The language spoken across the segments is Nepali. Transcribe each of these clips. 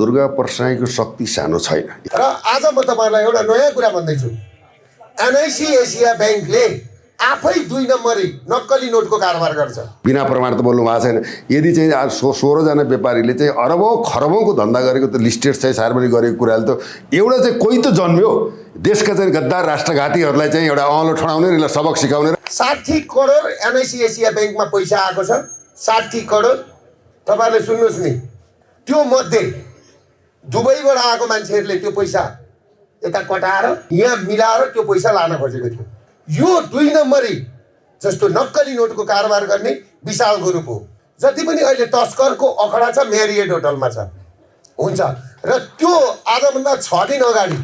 दुर्गा परसाईको शक्ति सानो छैन। र आज म तपाईँलाई एउटा नयाँ कुरा भन्दैछु। एनआइसी एसिया ब्याङ्कले आफै 2 नम्बरी नक्कली नोटको कारोबार गर्छ। बिना प्रमाण त बोल्नु भएको छैन। यदि चाहिँ आज 16 जना व्यापारीले चाहिँ अरबौं खरबौंको धन्दा गरेको त लिस्टेड चाहिँ सार्वजनिक गरेको कुराले त एउटा चाहिँ कोही त जन्म्यो देशका चाहिँ गद्दार राष्ट्रघातीहरूलाई चाहिँ एउटा अँलो ठडाउने र सबक सिकाउने। 60 करोड एनआइसी एसिया ब्याङ्कमा पैसा आएको छ। 60 करोड तपाईँहरूले सुन्नुहोस् नि। त्यो मध्ये दुबईबाट आएको मान्छेहरूले त्यो पैसा यता कटाएर यहाँ मिलाएर त्यो पैसा लान खोजेको थियो। यो 2 नम्बरी जस्तो नक्कली नोटको कारोबार गर्ने विशाल ग्रुप हो। जति पनि अहिले तस्करको अखडा छ मेरियट होटलमा छ हुन्छ। र त्यो आजभन्दा 6 दिन अगाडि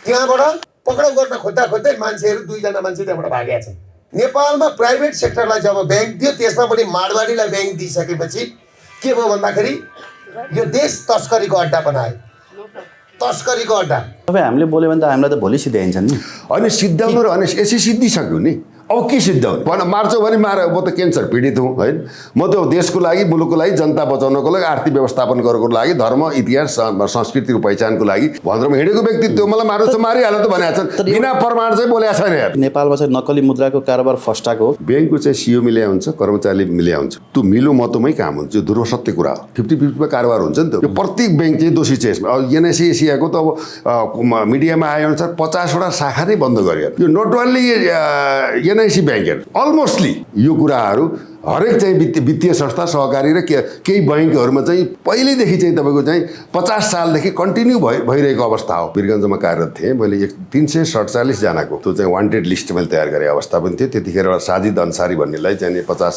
त्यहाँबाट पक्राउ गर्न खोज्दा खोज्दै मान्छेहरू 2 जना मान्छे त्यहाँबाट भागेका छन्। नेपालमा प्राइभेट सेक्टरलाई जब ब्याङ्क दियो त्यसमा पनि माडवाडीलाई ब्याङ्क दिइसकेपछि के भयो भन्दाखेरि यो देश तस्करीको अड्डा बनायो। तस्करीको अड्डा। तपाईँ हामीले बोल्यो भने त हामीलाई त भोलि सिद्ध्याइन्छन् नि। अनि सिद्ध्याउनु र अनि यसै सिद्धिसक्यो नि। अब के सिद्ध्याउने मार्छौ भने मार। म त क्यान्सर पीडित हुँ होइन। म त देशको लागि मुलुकको लागि जनता बचाउनको लागि आर्थिक व्यवस्थापन गर्नको लागि धर्म इतिहास संस्कृतिको पहिचानको लागि भनेर हिँडेको व्यक्तित्व मलाई मार्नु त मारिहाल्यो त भनेका छन्। बिना प्रमाण चाहिँ बोलेको छैन यार। नेपालमा चाहिँ नक्कली मुद्राको कारोबार फस्टाएको हो। ब्याङ्कको चाहिँ सिओ मिल्या हुन्छ कर्मचारीले मिल्या हुन्छ। त्यो मिलो मतमै काम हुन्छ। यो ध्रुव सत्य कुरा हो। 50-50 कारोबार हुन्छ नि त। यो प्रत्येक ब्याङ्क चाहिँ दोषी छ यसमा। अब एनआइसी एसियाको त अब मिडियामा आए अनुसार 50वटा शाखा नै बन्द गरियो। यो नट ओन्ली एनआइसी ब्याङ्कहरू अलमोस्टली यो कुराहरू हरेक चाहिँ वित्तीय संस्था सहकारी र केही बैङ्कहरूमा चाहिँ पहिल्यैदेखि चाहिँ तपाईँको चाहिँ 50 सालदेखि कन्टिन्यू भइरहेको अवस्था हो। वीरगञ्जमा कार्यरत थिएँ मैले। 347 जनाको त्यो चाहिँ वान्टेड लिस्ट मैले तयार गरेँ अवस्था पनि थियो। त्यतिखेर एउटा साजिद अन्सारी भन्नेलाई चाहिँ 50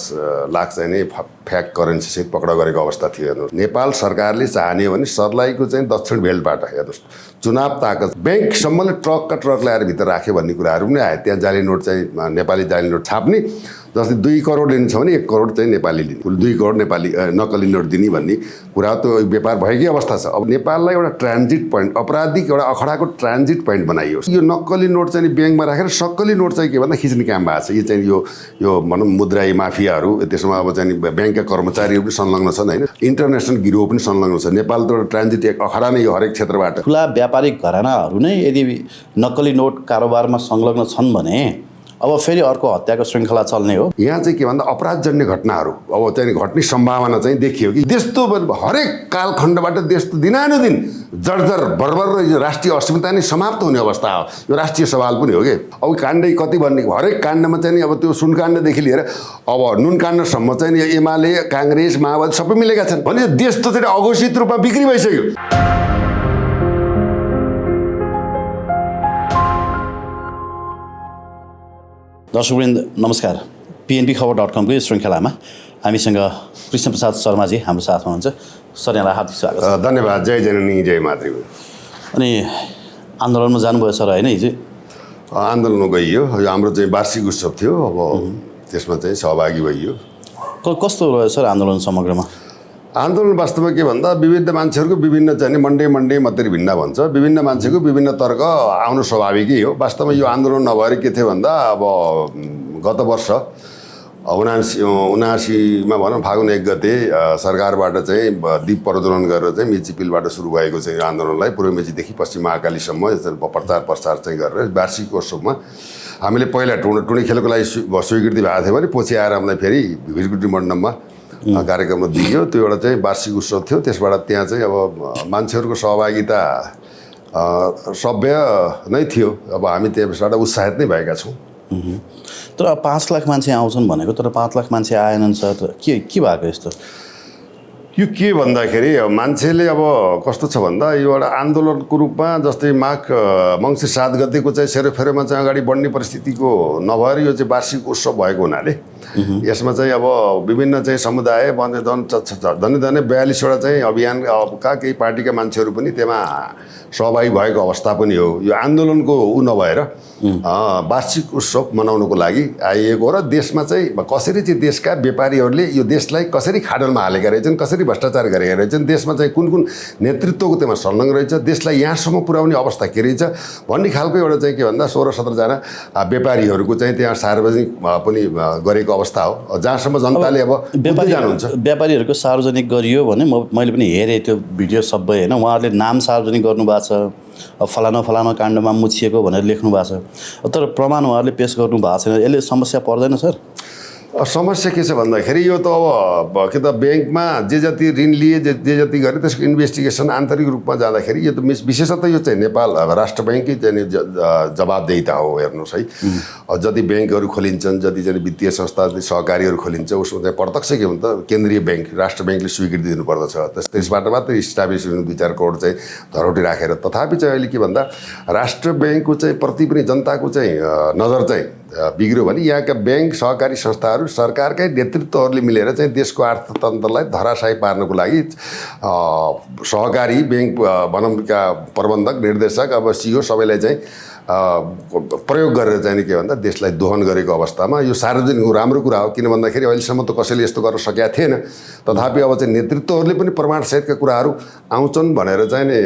लाख चाहिँ नै फ्याक करेन्सीसहित पक्राउ गरेको अवस्था थियो। हेर्नुहोस् नेपाल सरकारले चाहने हो भने सर्लाहीको चाहिँ दक्षिण बेल्टबाट हेर्नुहोस् चुनाव ताकत ब्याङ्कसम्मले ट्रकका ट्रक ल्याएर भित्र राख्यो भन्ने कुराहरू पनि आयो। त्यहाँ जाली नोट चाहिँ नेपाली जाली नोट छाप्ने जस्तै 2 करोड लिनु छ भने 1 करोड चाहिँ नेपाली लिने 2 करोड नेपाली नक्कली नोट दिने भन्ने कुरा त्यो व्यापार भएकै अवस्था छ। अब नेपाललाई एउटा ट्रान्जिट पोइन्ट अपराधिक एउटा अखडाको ट्रान्जिट पोइन्ट बनाइयोस्। यो नक्कली नोट चाहिँ ब्याङ्कमा राखेर सक्कली नोट चाहिँ के भन्दा खिच्ने काम भएको छ। यो चाहिँ यो भनौँ मुद्राई माफियाहरू त्यसमा अब चाहिँ ब्याङ्कका कर्मचारीहरू पनि संलग्न छन् होइन। इन्टरनेसनल गिरोह पनि संलग्न छ। नेपाल त एउटा ट्रान्जिट एक अखडा नै हो हरेक क्षेत्रबाट। ठुला व्यापारिक घरानाहरू नै यदि नक्कली नोट कारोबारमा संलग्न छन् भने अब फेरि अर्को हत्याको श्रृङ्खला चल्ने हो। यहाँ चाहिँ के भन्दा अपराधजन्य घटनाहरू अब चाहिँ घट्ने सम्भावना चाहिँ देखियो कि त्यस्तो हरेक कालखण्डबाट देश त दिनानुदिन जर्जर बर्बर र राष्ट्रिय अस्मिता नै समाप्त हुने अवस्था हो। यो राष्ट्रिय सवाल पनि हो कि अब काण्डै कति भन्ने हरेक काण्डमा चाहिँ अब त्यो सुनकाण्डदेखि लिएर अब नुनकाण्डसम्म चाहिँ एमाले काङ्ग्रेस माओवादी सबै मिलेका छन् भने देश त चाहिँ अघोषित रूपमा बिक्री भइसक्यो। दर्शकवृन्द नमस्कार। PNB खबर.com को यो श्रृङ्खलामा हामीसँग कृष्णप्रसाद शर्माजी हाम्रो साथमा हुनुहुन्छ। सर यहाँलाई हार्दिक स्वागत छ। धन्यवाद। जय जननी जय मातृ। अनि आन्दोलनमा जानुभयो सर होइन? हिजो आन्दोलनमा गइयो। यो हाम्रो चाहिँ वार्षिक उत्सव थियो। अब त्यसमा चाहिँ सहभागी भइयो। कस्तो रह्यो सर आन्दोलन समग्रमा? आन्दोलन वास्तवमा के भन्दा विविध मान्छेहरूको विभिन्न चाहिँ मन्डे मात्रै भिन्न भन्छ। विभिन्न मान्छेको विभिन्न तर्क आउनु स्वाभाविकै हो। वास्तवमा यो आन्दोलन नभएर के थियो भन्दा अब गत वर्ष 79मा भनौँ फागुन 1 गते सरकारबाट चाहिँ दीप प्रज्वलन गरेर चाहिँ मेचीपिलबाट सुरु भएको चाहिँ आन्दोलनलाई पूर्व मेचीदेखि पश्चिम महाकालीसम्म प्रचार प्रसार चाहिँ गरेर वार्षिक उत्सवमा हामीले पहिला टुँडी खेलको लागि स्वीकृति भएको थियो भने पछि आएर हामीलाई फेरि भिरकुटी मण्डपमा कार्यक्रममा दिइयो। त्यो एउटा चाहिँ वार्षिक उत्सव थियो। त्यसबाट त्यहाँ चाहिँ अब मान्छेहरूको सहभागिता सभ्य नै थियो। अब हामी त्यसबाट उत्साहित नै भएका छौँ। तर 5 लाख मान्छे आउँछन् भनेको तर 5 लाख मान्छे आएनन् सर। के भएको यस्तो? यो के भन्दाखेरि मान्छेले अब कस्तो छ भन्दा यो एउटा आन्दोलनको रूपमा जस्तै मङ्सिर 7 गतेको चाहिँ सेरोफेरोमा चाहिँ अगाडि बढ्ने परिस्थितिको नभएर यो चाहिँ वार्षिक उत्सव भएको हुनाले यसमा चाहिँ अब विभिन्न चाहिँ समुदाय धन्य 42वटा चाहिँ अभियानका केही पार्टीका मान्छेहरू पनि त्यसमा सहभागी भएको अवस्था पनि हो। यो आन्दोलनको नभएर वार्षिक उत्सव मनाउनको लागि आइएको र देशमा चाहिँ कसरी चाहिँ देशका व्यापारीहरूले यो देशलाई कसरी खाडलमा हालेका रहेछन्, कसरी भ्रष्टाचार गरेका रहेछन्, देशमा चाहिँ कुन कुन नेतृत्वको त्यसमा संलग्न रहेछ, देशलाई यहाँसम्म पुर्याउने अवस्था के रहेछ भन्ने खालको एउटा चाहिँ के भन्दा 16-17 जना व्यापारीहरूको चाहिँ त्यहाँ सार्वजनिक पनि गरेको अवस्था हो जहाँसम्म जनताले अब बुझ्दै जानुहुन्छ। व्यापारीहरूको सार्वजनिक गरियो भने मैले पनि हेरेँ त्यो भिडियो सबै होइन, उहाँहरूले नाम सार्वजनिक गर्नुभएको छ, फलाना फलाना काण्डमा मुछिएको भनेर लेख्नु भएको छ, तर प्रमाण उहाँहरूले पेस गर्नु भएको छैन। यसले समस्या पर्दैन सर? समस्या के छ भन्दाखेरि यो त अब के त ब्याङ्कमा जे जति ऋण लिए जे जति गरे त्यसको इन्भेस्टिगेसन आन्तरिक रूपमा जाँदाखेरि यो त विशेषतः यो चाहिँ नेपाल राष्ट्र ब्याङ्ककै चाहिँ जवाबदेहिता हो। हेर्नुहोस् है, जति ब्याङ्कहरू खोलिन्छन्, जति चाहिँ वित्तीय संस्था सहकारीहरू खोलिन्छ, उसमा चाहिँ प्रत्यक्ष के भन्छ केन्द्रीय ब्याङ्क राष्ट्र ब्याङ्कले स्वीकृति दिनुपर्दछ। त्यसबाट मात्रै इस्टाब्लिस हुनु 2-4 करोड चाहिँ धरोटी राखेर। तथापि चाहिँ अहिले के भन्दा राष्ट्र ब्याङ्कको चाहिँ प्रति पनि जनताको चाहिँ नजर चाहिँ बिग्रियो भने यहाँका ब्याङ्क सहकारी संस्थाहरू सरकारकै नेतृत्वहरूले मिलेर चाहिँ देशको अर्थतन्त्रलाई धराशायी पार्नको लागि सहकारी ब्याङ्क भनौँका प्रबन्धक निर्देशक अब सिओ सबैलाई चाहिँ प्रयोग गरेर चाहिँ के भन्दा देशलाई दोहन गरेको अवस्थामा यो सार्वजनिक राम्रो कुरा हो। किन भन्दाखेरि अहिलेसम्म त कसैले यस्तो गर्न सकेका थिएन। तथापि अब चाहिँ नेतृत्वहरूले पनि प्रमाणसहितका कुराहरू आउँछन् भनेर चाहिँ नि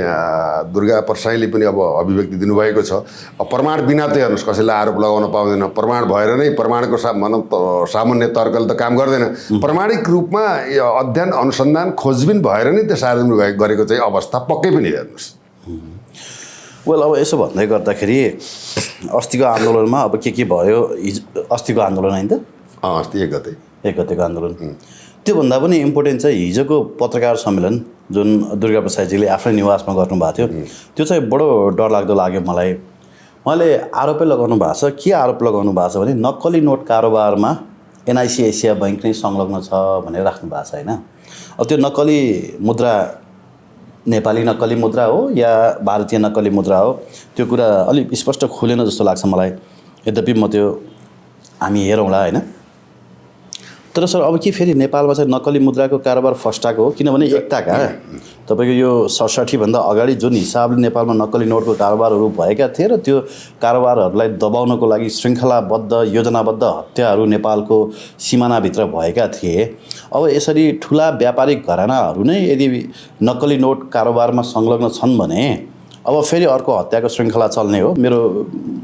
दुर्गा परसाईले पनि अब अभिव्यक्ति दिनुभएको छ। प्रमाण बिना त हेर्नुहोस् कसैलाई आरोप लगाउन पाउँदैन। प्रमाण भएर नै प्रमाणको सामान्य तर्कले त काम गर्दैन। प्रमाणिक रूपमा अध्ययन अनुसन्धान खोजबिन भएर नै त्यो सार्वजनिक गरेको चाहिँ अवस्था पक्कै पनि हेर्नुहोस्। वेल, अब यसो भन्दै गर्दाखेरि अस्तिको आन्दोलनमा अब के भयो, अस्तिको आन्दोलन होइन त, अस्ति 1 गतेको आन्दोलन, त्योभन्दा पनि इम्पोर्टेन्ट चाहिँ हिजोको पत्रकार सम्मेलन जुन दुर्गा प्रसादजीले आफ्नै निवासमा गर्नुभएको थियो, त्यो चाहिँ बडो डरलाग्दो लाग्यो मलाई। उहाँले आरोपै लगाउनु भएको छ। के आरोप लगाउनु भएको छ भने नक्कली नोट कारोबारमा एनआइसी एसिया बैङ्क नै संलग्न छ भनेर राख्नु भएको छ होइन। अब त्यो नक्कली मुद्रा नेपाली नक्कली मुद्रा हो या भारतीय नक्कली मुद्रा हो, त्यो कुरा अलिक स्पष्ट खुलेन जस्तो लाग्छ मलाई। यद्यपि म त्यो हामी हेरौँला होइन। तर सर अब के फेरि नेपालमा चाहिँ नक्कली मुद्राको कारोबार फस्टाएको हो? किनभने एकताका तपाईँको यो 67 भन्दा अगाडि जुन हिसाबले नेपालमा नक्कली नोटको कारोबारहरू भएका थिए र त्यो कारोबारहरूलाई दबाउनको लागि श्रृङ्खलाबद्ध योजनाबद्ध हत्याहरू नेपालको सिमानाभित्र भएका थिए। अब यसरी ठुला व्यापारिक घरानाहरू नै यदि नक्कली नोट कारोबारमा संलग्न छन् भने अब फेरि अर्को हत्याको श्रृङ्खला चल्ने हो। मेरो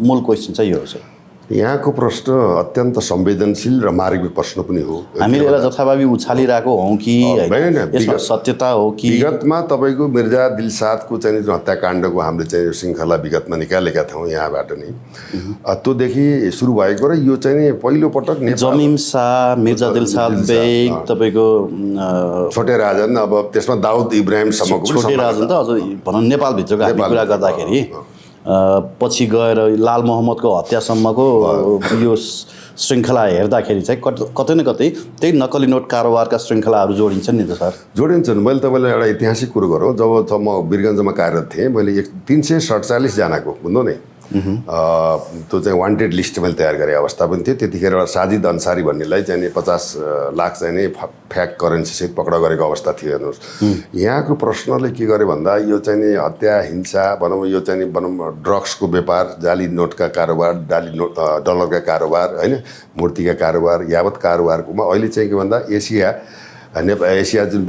मूल क्वेसन चाहिँ यो हो सर। यहाँको प्रश्न अत्यन्त संवेदनशील र मार्मिक प्रश्न पनि हो। हामीले यसलाई जथाभावी उछालिरहेको हौँ कि यसमा सत्यता हो कि? विगतमा तपाईँको मिर्जा दिलसादको चाहिँ जुन हत्याकाण्डको हामीले चाहिँ श्रृङ्खला विगतमा निकालेका थियौँ यहाँबाट नै, त्योदेखि सुरु भएको र यो चाहिँ नि पहिलोपटक जमिम शाह, मिर्जा दिलसाद बेग, तपाईँको छोटे राजन, अब त्यसमा दाउद इब्राहिमसम्मको छोटे राजन त अझ भनौँ नेपालभित्रको हामी कुरा गर्दाखेरि पछि गएर लाल मोहम्मदको हत्यासम्मको यो श्रृङ्खला हेर्दाखेरि चाहिँ कतै न कतै त्यही नक्कली नोट कारोबारका श्रृङ्खलाहरू जोडिन्छन् नि त सर? जोडिन्छन्। मैले तपाईँलाई एउटा ऐतिहासिक कुरो गरौँ। जब म वीरगञ्जमा कार्यरत थिएँ, मैले 347 जनाको बुझ्नु नै त्यो चाहिँ वान्टेड लिस्ट मैले तयार गरेँ अवस्था पनि थियो। त्यतिखेर एउटा साजिद अन्सारी भन्नेलाई चाहिँ नि 50 लाख चाहिँ नि फ्याक करेन्सीसहित पक्राउ गरेको अवस्था थियो। हेर्नुहोस्, यहाँको प्रश्नले के गर्यो भन्दा यो चाहिँ नि हत्या, हिंसा भनौँ, यो चाहिँ नि भनौँ ड्रग्सको व्यापार, जाली नोटका कारोबार, जाली नोट डलरका कारोबार होइन, मूर्तिका कारोबार, यावत कारोबारकोमा अहिले चाहिँ के भन्दा एसिया जुन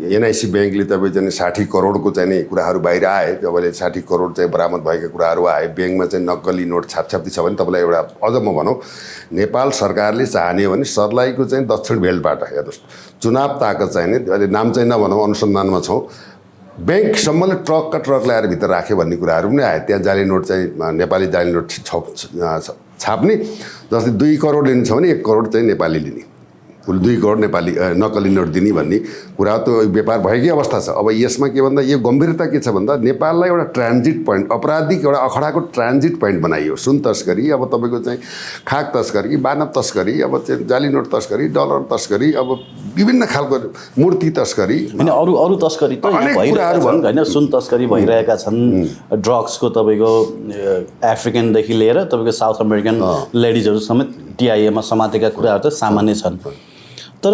एनआइसी ब्याङ्कले तपाईँ चाहिँ 60 करोडको चाहिँ नि कुराहरू बाहिर आए। तपाईँले 60 करोड चाहिँ बरामद भएका कुराहरू आए। ब्याङ्कमा चाहिँ नक्कली नोट छापछाप्ती छ भने तपाईँलाई एउटा अझ म भनौँ नेपाल सरकारले चाहने हो भने सर्लाहीको चाहिँ दक्षिण बेल्टबाट हेर्नुहोस् चुनाव ताकत चाहिँ नि अहिले नाम चाहिँ नभनौँ, अनुसन्धानमा छौँ, ब्याङ्कसम्मले ट्रक ल्याएर भित्र राख्यो भन्ने कुराहरू पनि आए। त्यहाँ जाली नोट चाहिँ नेपाली जाली नोट छाप्ने, जस्तै 2 करोड लिनु छ भने 1 करोड चाहिँ नेपाली लिने, 2 करोड नेपाली नक्कली नोट दिने भन्ने कुरा त व्यापार भएकै अवस्था छ। अब यसमा के भन्दा यो गम्भीरता के छ भन्दा नेपाललाई एउटा ट्रान्जिट पोइन्ट, अपराधिक एउटा अखडाको ट्रान्जिट पोइन्ट बनाइयो। सुन तस्करी, अब तपाईँको चाहिँ खाक तस्करी, मानव तस्करी, अब चाहिँ जाली नोट तस्करी, डलर तस्करी, अब विभिन्न खालको मूर्ति तस्करी, होइन अरू तस्करी त भइरहेका छन् होइन। सुन तस्करी भइरहेका छन्, ड्रग्सको तपाईँको अफ्रिकनदेखि लिएर तपाईँको साउथ अमेरिकन लेडिजहरू समेत टिआइएमा समातेका कुराहरू त सामान्य छन्। तर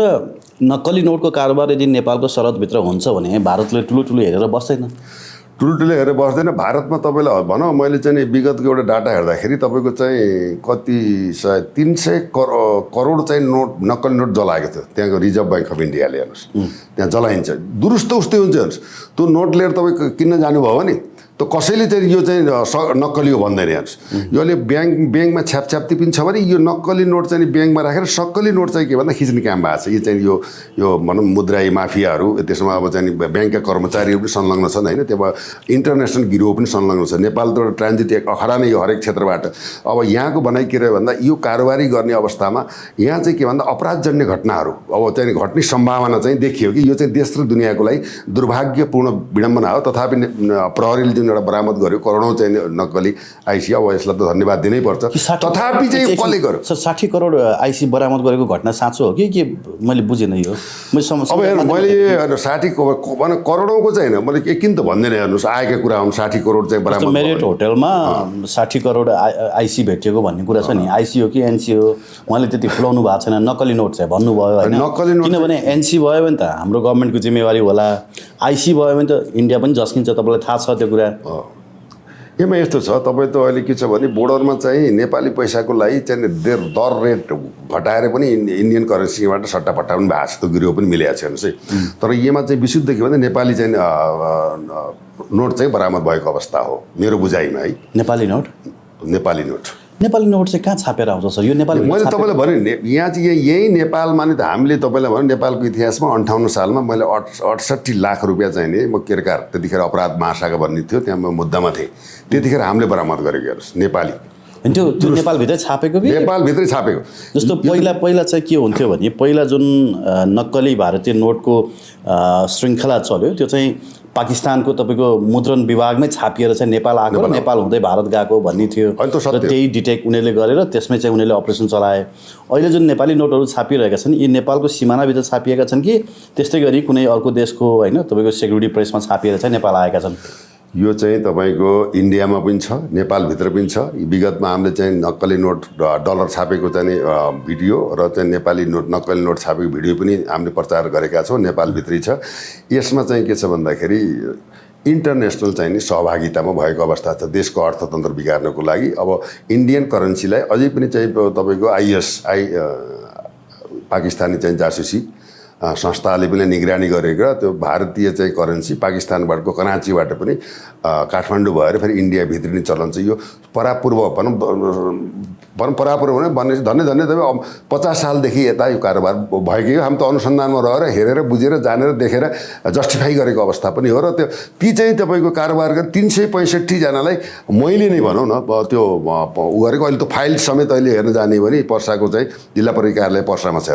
नक्कली नोटको कारोबार यदि नेपालको सरहदभित्र हुन्छ भने भारतले ठुलो हेरेर बस्दैन। ठुलो हेरेर बस्दैन। भारतमा तपाईँलाई भनौँ, मैले चाहिँ विगतको एउटा डाटा हेर्दाखेरि तपाईँको चाहिँ कति 300 करोड चाहिँ नोट नक्कली नोट जलाएको थियो त्यहाँको रिजर्भ ब्याङ्क अफ इन्डियाले। हेर्नुहोस् त्यहाँ जलाइन्छ, दुरुस्त उस्तै हुन्छ। हेर्नुहोस् त्यो नोट लिएर तपाईँ किन्न जानुभयो भने त कसैले चाहिँ यो चाहिँ नक्कली हो भन्दैन हेर्नुहोस् यसले ब्याङ्कमा छ्यापछ्याप्ती पनि छ भने यो नक्कली नोट चाहिँ ब्याङ्कमा राखेर सक्कली नोट चाहिँ के भन्दा खिच्ने काम भएको छ। यो चाहिँ यो भनौँ मुद्राई माफियाहरू, त्यसमा अब चाहिँ ब्याङ्कका कर्मचारीहरू पनि संलग्न छन् होइन, त्यसमा इन्टरनेसनल गिरोह पनि संलग्न छ। नेपाल त एउटा ट्रान्जिट एक अखडा नै हो हरेक क्षेत्रबाट। अब यहाँको भनाइ के रह्यो भन्दा यो कारोबारी गर्ने अवस्थामा यहाँ चाहिँ के भन्दा अपराधजन्य घटनाहरू अब चाहिँ घट्ने सम्भावना चाहिँ देखियो कि यो चाहिँ देश र दुनियाँको लागि दुर्भाग्यपूर्ण विडम्बना हो। तथापि प्रहरीले जुन एउटा बरामद गर्यो करोडौँ चाहिँ नक्कली आइसी, अब यसलाई त धन्यवाद दिनैपर्छ। तथापि चाहिँ कसले गर्यो? 60 करोड आइसी बरामद गरेको घटना साँचो हो कि मैले बुझेन यो। अब हेर्नु मैले 60 करोडौँको चाहिँ होइन, मैले किन त भन्दैन हेर्नुहोस्, आएका कुरा हुन् 60 करोड चाहिँ बरामद। मेरिट होटलमा 60 करोड आइसी भेटिएको भन्ने कुरा छ नि, आइसी हो कि एनसी हो उहाँले त्यति खुलाउनु भएको छैन। नक्कली नोट चाहिँ भन्नुभयो होइन, नक्कली नोट किनभने एनसी भयो भने त हाम्रो गभर्मेन्टको जिम्मेवारी होला, आइसी भयो भने त इन्डिया पनि झस्किन्छ, तपाईँलाई थाहा छ त्यो कुरा। यसमा यस्तो छ, तपाईँ त अहिले के छ भने बोर्डरमा चाहिँ नेपाली पैसाको लागि चाहिँ दर रेट घटाएर पनि इन्डियन करेन्सीबाट सट्टापट्टा पनि भएको छ, त्यो गिरो पनि मिलेको छ हेर्नुहोस् है। तर यसमा चाहिँ विशुद्ध के भन्दा नेपाली चाहिँ नोट चाहिँ बरामद भएको अवस्था हो मेरो बुझाइमा है। नेपाली नोट नेपाली नोट चाहिँ कहाँ छापेर आउँछ सर? यो नेपाली मैले तपाईँलाई भने यहाँ चाहिँ यही नेपालमा नि त हामीले तपाईँलाई भने नेपालको इतिहासमा 58 सालमा मैले 68 लाख रुपियाँ चाहिँ नि म केरकार त्यतिखेर अपराध महाशाखा भन्ने थियो, त्यहाँ म मुद्दामा थिएँ, त्यतिखेर हामीले बरामद गरेको हेर्नुहोस् नेपाली। त्यो नेपालभित्रै छापेको कि नेपालभित्रै छापेको? जस्तो पहिला चाहिँ के हुन्थ्यो भने पहिला जुन नक्कली भारतीय नोटको श्रृङ्खला चल्यो त्यो चाहिँ पाकिस्तानको तपाईँको मुद्रण विभागमै छापिएर चाहिँ नेपाल आएको र नेपाल हुँदै भारत गएको भन्ने थियो र त्यही डिटेक्ट उनीहरूले गरेर त्यसमै चाहिँ उनीहरूले अपरेसन चलाए। अहिले जुन नेपाली नोटहरू छापिरहेका छन् यी नेपालको सिमानाभित्र छापिएका छन् कि त्यस्तै गरी कुनै अर्को देशको होइन तपाईँको सेक्युरिटी प्रेसमा छापिएर चाहिँ नेपाल आएका छन्? यो चाहिँ तपाईँको इन्डियामा पनि छ, नेपालभित्र पनि छ। विगतमा हामीले चाहिँ नक्कली नोट डलर छापेको चाहिँ भिडियो र चाहिँ नेपाली नोट नक्कली नोट छापेको भिडियो पनि हामीले प्रचार गरेका छौँ, नेपालभित्रै छ। यसमा चाहिँ के छ भन्दाखेरि इन्टरनेसनल चाहिँ नि सहभागितामा भएको अवस्था छ देशको अर्थतन्त्र बिगार्नको लागि। अब इन्डियन करेन्सीलाई अझै पनि चाहिँ तपाईँको पाकिस्तानी चाहिँ जासुसी संस्थाले पनि निगरानी गरेको त्यो भारतीय चाहिँ करेन्सी पाकिस्तानबाटको कराँचीबाट पनि काठमाडौँ भएर फेरि इन्डिया भित्रिने चलन चाहिँ यो परापूर्व भनौँ परापूर्व भने धन्य तपाईँ 50 सालदेखि यता यो कारोबार भएकै हो। हामी त अनुसन्धानमा रहेर हेरेर बुझेर जानेर देखेर जस्टिफाई गरेको अवस्था पनि हो। र त्यो ती चाहिँ तपाईँको कारोबार गरेर 365 जनालाई मैले नै भनौँ न त्यो उ गरेको। अहिले त फाइल समेत अहिले हेर्न जाने भने पर्साको चाहिँ जिल्ला परिषद कार्यालय पर्सामा छ,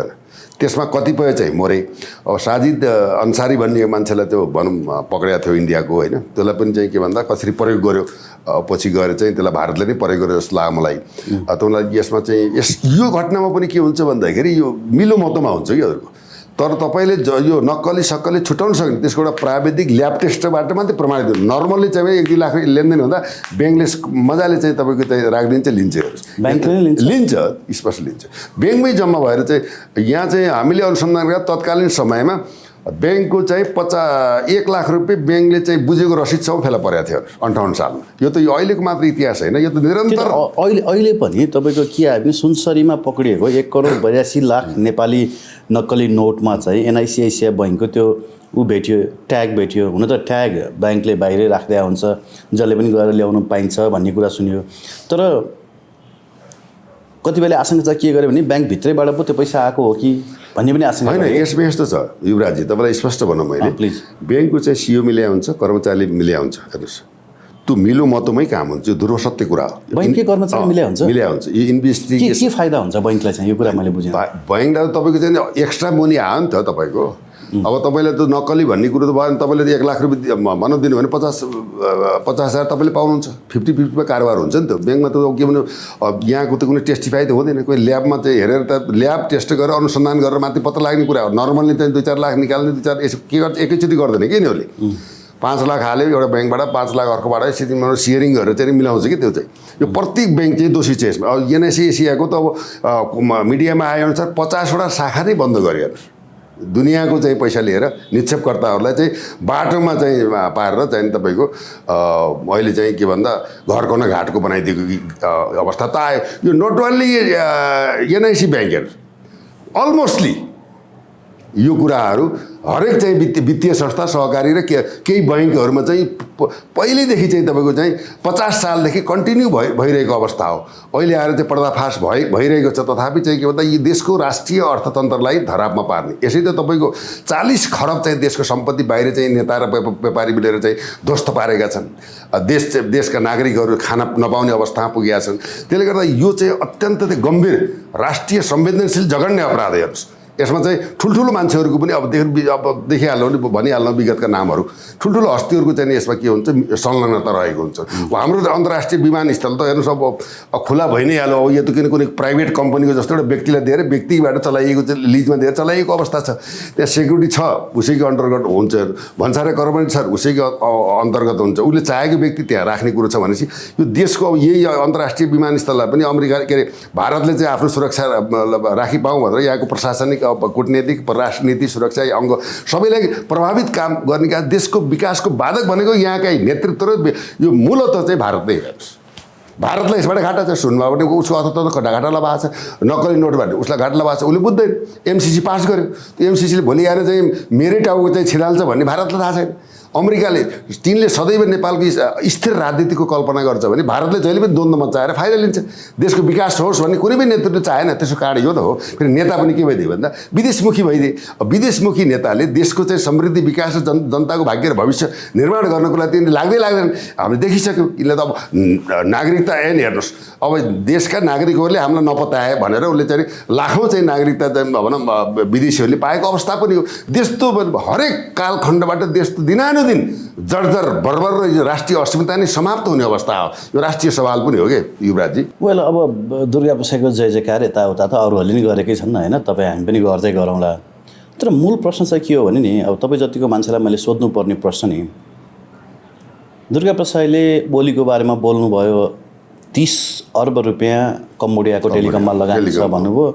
त्यसमा कतिपय चाहिँ मोरे। अब साजिद अन्सारी भन्ने मान्छेलाई त्यो भनौँ पक्रेको थियो इन्डियाको होइन, त्यसलाई पनि चाहिँ के भन्दा कसरी प्रयोग गर्यो पछि गएर चाहिँ त्यसलाई भारतले नै प्रयोग गर्यो जस्तो लाग्यो मलाई। त्यसलाई यसमा चाहिँ यो घटनामा पनि के हुन्छ भन्दाखेरि यो मिलो मतोमा हुन्छ कि अरूको। तर तपाईँले यो नक्कली सक्कली छुट्याउन सक्ने त्यसको एउटा प्राविधिक ल्याब टेस्टबाट मात्रै प्रमाणित हुन्छ। नर्मल्ली चाहिँ 1-2 लाख लेनदेन हुँदा ब्याङ्कले मजाले चाहिँ तपाईँको चाहिँ राखिदिन्छ, लिन्छ स्पष्ट लिन्छ। ब्याङ्कमै जम्मा भएर चाहिँ यहाँ चाहिँ हामीले अनुसन्धान गरेर तत्कालीन समयमा ब्याङ्कको चाहिँ 1 लाख रुपियाँ ब्याङ्कले चाहिँ बुझेको रसिदसम्म फेला परेको थियो 58 सालमा। यो त यो अहिलेको मात्र इतिहास होइन, यो त निरन्तर अहिले पनि तपाईँको के आयो भने सुनसरीमा पक्रिएको 1 करोड 82 लाख नेपाली नक्कली नोटमा चाहिँ एनआइसिआइसिआई बैङ्कको त्यो भेटियो, ट्याग भेटियो। हुन त ट्याग ब्याङ्कले बाहिरै राख्दै हुन्छ, जसले पनि गएर ल्याउनु पाइन्छ भन्ने कुरा सुन्यो। तर कति बेला आशंका के गर्यो भने ब्याङ्कभित्रैबाट पो त्यो पैसा आएको हो कि भन्ने पनि आशंका होइन। यसमा यस्तो छ युवराजी, तपाईँलाई स्पष्ट भनौँ मैले, प्लिज। ब्याङ्कको चाहिँ सिओ मिल्या हुन्छ, कर्मचारीले मिल्या हुन्छ। हेर्नुहोस् त्यो मिलो मतोमै काम हुन्छ, यो ध्रुव सत्य कुरा हो। बैङ्ककै कर्मचारी मिल्या हुन्छ यो इन्भेस्टिगेसन के फाइदा हुन्छ बैङ्कलाई चाहिँ? यो कुरा मैले बुझेँ। बैङ्कलाई तपाईँको चाहिँ एक्स्ट्रा मनी आयो नि त तपाईँको। अब तपाईँले त नक्कली भन्ने कुरो त भयो भने तपाईँले 1 लाख रुपियाँ भनौँ दिनु भने 50,000 तपाईँले पाउनुहुन्छ। 50-50मा कारोबार हुन्छ नि त ब्याङ्कमा। त के भने यहाँको त कुनै टेस्टिफाई त हुँदैन, कोही ल्याबमा चाहिँ हेरेर त ल्याब टेस्ट गरेर अनुसन्धान गरेर माथि पत्ता लाग्ने कुरा हो। नर्मल्ली चाहिँ 2-4 लाख निकाल्ने 2-4 के गर्छ एकैचोटि गर्दैन कि नि उसले। 5 लाख हाल्यो एउटा ब्याङ्कबाट, 5 लाख अर्कोबाट यसरी सेयरिङ गरेर चाहिँ मिलाउँछ कि त्यो चाहिँ। यो प्रत्येक ब्याङ्क चाहिँ दोषी छ यसमा। अब एनआइसी एसियाको त अब मिडियामा आएअनुसार 50वटा शाखा नै बन्द गऱ्यो हेर्नुहोस्। दुनियाँको चाहिँ पैसा लिएर निक्षेपकर्ताहरूलाई चाहिँ बाटोमा चाहिँ पारेर चाहिँ तपाईँको अहिले चाहिँ के भन्दा घरको न घाटको बनाइदिएको अवस्था त आयो। यो नट ओन्ली एनआइसी ब्याङ्कहरू, अलमोस्टली यो कुराहरू हरेक चाहिँ वित्तीय संस्था सहकारी र केही बैङ्कहरूमा चाहिँ पहिल्यैदेखि चाहिँ तपाईँको चाहिँ 50 सालदेखि कन्टिन्यू भइरहेको अवस्था हो। अहिले आएर चाहिँ पर्दाफास भइरहेको छ। तथापि चाहिँ के भन्दा यी देशको राष्ट्रिय अर्थतन्त्रलाई धरापमा पार्ने, यसै त तपाईँको 40 खरब चाहिँ देशको सम्पत्ति बाहिर चाहिँ नेता र व्यापारी मिलेर चाहिँ ध्वस्त पारेका छन्। देशका नागरिकहरू खान नपाउने अवस्थामा पुगेका छन्। त्यसले गर्दा यो चाहिँ अत्यन्त गम्भीर राष्ट्रिय संवेदनशील जघन्य अपराध हेर्नुहोस्। यसमा चाहिँ ठुल्ठुलो मान्छेहरूको पनि अब देखिहाल्नु नि, भनिहाल्नु विगतका नामहरू, ठुल्ठुलो हस्तीहरूको चाहिँ यसमा के हुन्छ संलग्नता रहेको हुन्छ। हाम्रो अन्तर्राष्ट्रिय विमानस्थल त हेर्नुहोस् अब खुला भइ नै हाल्यो। अब यो त कुनै प्राइभेट कम्पनीको जस्तो एउटा व्यक्तिलाई दिएर व्यक्तिबाट चलाइएको चाहिँ लिजमा दिएर चलाइएको अवस्था छ। त्यहाँ सेक्युरिटी छ, उसैको अन्तर्गत हुन्छ, भन्सारे कर्मचारी छ, उसैको अन्तर्गत हुन्छ। उसले चाहेको व्यक्ति त्यहाँ राख्ने कुरो छ भनेपछि यो देशको अब यही अन्तर्राष्ट्रिय विमानस्थललाई पनि अमेरिका के अरे भारतले चाहिँ आफ्नो सुरक्षा राखी पाऊँ भनेर यहाँको प्रशासनिक कूटनीतिक राजनीति सुरक्षा अङ्ग सबैलाई प्रभावित काम गर्ने का देशको विकासको बाधक भनेको यहाँकै नेतृत्व र यो मूलतः चाहिँ भारत नै हेर्नुहोस्। भारतलाई यसबाट घाटा छ। सुनमा पनि उसको अर्थतन्त्र घाटालाई भएको छ। नक्कली नोटबाट उसलाई घाटालाई भएको छ। उसले बुझ्दैन। एमसिसी पास गर्यो। त्यो एमसिसीले भोलि आएर चाहिँ मेरै टाउको चाहिँ छिराल्छ भन्ने भारतलाई थाहा छैन। अमेरिकाले तिनले सदैव नेपालको स्थिर राजनीतिको कल्पना गर्छ भने भारतले जहिले पनि द्वन्द्व मचाएर फाइदा लिन्छ। देशको विकास होस् भन्ने कुनै पनि नेतृत्वले चाहेन। त्यसको कारण यो त हो। फेरि नेता पनि के भइदियो भन्दा विदेशमुखी भइदिए। विदेशमुखी नेताले देशको चाहिँ समृद्धि विकास र जनताको भाग्य र भविष्य निर्माण गर्नको लागि तिनीहरूले लाग्दैन। हामीले देखिसक्यौँ। यिनले त अब नागरिकता ऐन हेर्नुहोस्। अब देशका नागरिकहरूले हामीलाई नपताए भनेर उसले चाहिँ लाखौँ चाहिँ नागरिकता चाहिँ भनौँ विदेशीहरूले पाएको अवस्था पनि हो। देश त हरेक कालखण्डबाट देश त दिनानुदिन जर्जर बर्बर र राष्ट्रिय अस्मिता नै समाप्त हुने अवस्था हो। यो राष्ट्रिय सवाल पनि हो कि युवराजजी। वेल अब दुर्गा प्रसादको जय जयकार यताउता त अरूहरूले नि गरेकै छन् होइन, तपाईँ हामी पनि गर्दै गरौँला। तर मूल प्रश्न चाहिँ के हो भने नि, अब तपाईँ जतिको मान्छेलाई मैले सोध्नुपर्ने प्रश्न नि, दुर्गा प्रसादले बोलीको बारेमा बोल्नुभयो। 30 अर्ब रुपियाँ कम्बोडियाको टेलिकममा लगानी छ भन्नुभयो।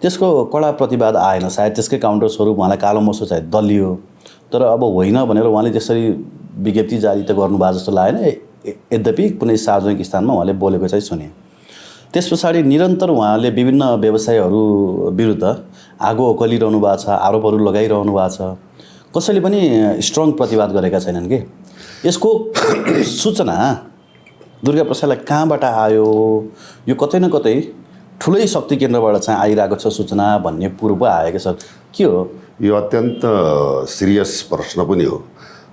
त्यसको कडा प्रतिवाद आएन। सायद त्यसकै काउन्टर स्वरूप उहाँलाई कालो मोसो चाहिँ दलियो। तर अब होइन भनेर उहाँले त्यसरी विज्ञप्ति जारी त गर्नुभयो जस्तो लागेन। यद्यपि कुनै सार्वजनिक स्थानमा उहाँले बोलेको चाहिँ सुने। त्यस पछाडि निरन्तर उहाँले विभिन्न व्यवसायहरू विरुद्ध आगो ओकलिरहनु भएको छ, आरोपहरू लगाइरहनु भएको छ। कसैले पनि स्ट्रङ प्रतिवाद गरेका छैनन् कि। यसको सूचना दुर्गा प्रसादलाई कहाँबाट आयो, यो कतै न कतै ठुलै शक्ति केन्द्रबाट चाहिँ आइरहेको छ सूचना भन्ने पूर्व आएको छ। के हो यो? अत्यन्त सिरियस प्रश्न पनि हो।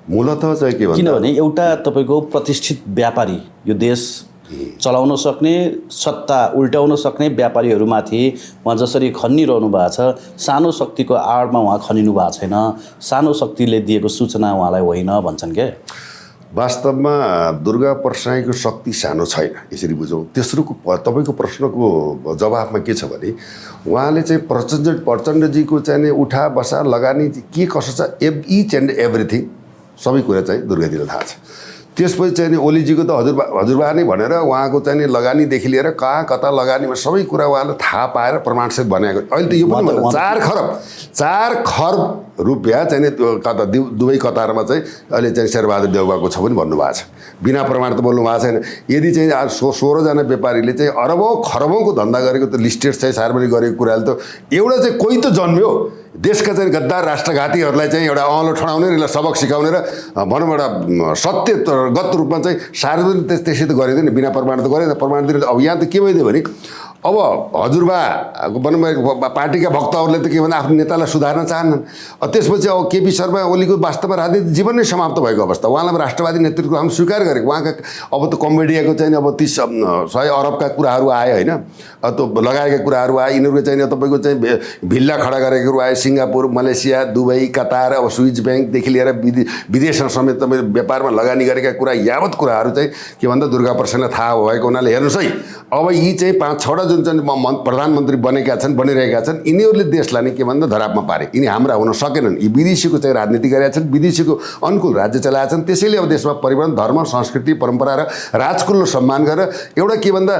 मूलतः चाहिँ के भन्छ, किनभने एउटा तपाईँको प्रतिष्ठित व्यापारी, यो देश चलाउन सक्ने, सत्ता उल्टाउन सक्ने व्यापारीहरूमाथि उहाँ जसरी खनिरहनु भएको छ, सानो शक्तिको आडमा उहाँ खनिनु भएको छैन। सानो शक्तिले दिएको सूचना उहाँलाई होइन भन्छन् क्या। वास्तवमा दुर्गा प्रसाईको शक्ति सानो छैन, यसरी बुझौँ। तेस्रोको तपाईँको प्रश्नको जवाफमा के छ भने उहाँले चाहिँ प्रचण्डजीको चाहिँ उठा बसा लगानी के कसो छ, इच एन्ड एभ्रिथिङ सबै कुरा चाहिँ दुर्गाजीलाई थाहा छ। त्यसपछि चाहिँ नि ओलीजीको त हजुरबा नै भनेर उहाँको चाहिँ नि लगानीदेखि लिएर कहाँ कता लगानीमा सबै कुरा उहाँले थाहा पाएर प्रमाणसहित बनाएको। अहिले त यो पनि 4 खरब रुपियाँ चाहिँ नि दुवै कतारमा चाहिँ अहिले चाहिँ शेरबहादुर देउवाको छ पनि भन्नुभएको छ। बिना प्रमाण त बोल्नु भएको छैन। यदि चाहिँ 16 जना व्यापारीले चाहिँ अरबौँ खरबौँको धन्दा गरेको त लिस्टेड चाहिँ सार्वजनिक गरेको कुराले त एउटा चाहिँ कोही त जन्मियो देशका चाहिँ गद्दार राष्ट्रघातीहरूलाई चाहिँ एउटा अँलो ठडाउने र सबक सिकाउने र भनौँ एउटा सत्यगत रूपमा चाहिँ सार्वजनिक त्यसै त गरिँदैन, बिना प्रमाण त गरेन। प्रमाण दिने अब यहाँ त के भइदियो भने अब हजुरबा भनौँ पार्टीका भक्तहरूले त के भन्दा आफ्नो नेतालाई सुधार्न चाहन्नन्। त्यसपछि अब केपी शर्मा ओलीको वास्तवमा राजनीतिक जीवन नै समाप्त भएको अवस्था। उहाँलाई राष्ट्रवादी नेतृत्व हामी स्वीकार गरेको। उहाँका अब त कम्बोडियाको चाहिँ अब 30-100 अरबका कुराहरू आए होइन, त्यो लगाएका कुराहरू आए। यिनीहरूको चाहिँ तपाईँको चाहिँ भिल्ला खडा गरेको कुरो आए। सिङ्गापुर, मलेसिया, दुबई, कतार, अब स्विस ब्याङ्कदेखि लिएर विदेशमा समेत तपाईँ व्यापारमा लगानी गरेका कुरा यावत कुराहरू चाहिँ के भन्दा दुर्गा प्रसादलाई थाहा भएको हुनाले हेर्नुहोस् है, अब यी चाहिँ 5-6 जुन चाहिँ प्रधानमन्त्री बनिरहेका छन् यिनीहरूले देशलाई नै के भन्दा धरापमा पारे। यिनी हाम्रा हुन सकेनन्। यी विदेशीको चाहिँ राजनीति गरेका छन्, विदेशीको अनुकूल राज्य चलाएका छन्। त्यसैले अब देशमा परिवर्तन, धर्म, संस्कृति, परम्परा र राजकुलको सम्मान गरेर एउटा के भन्दा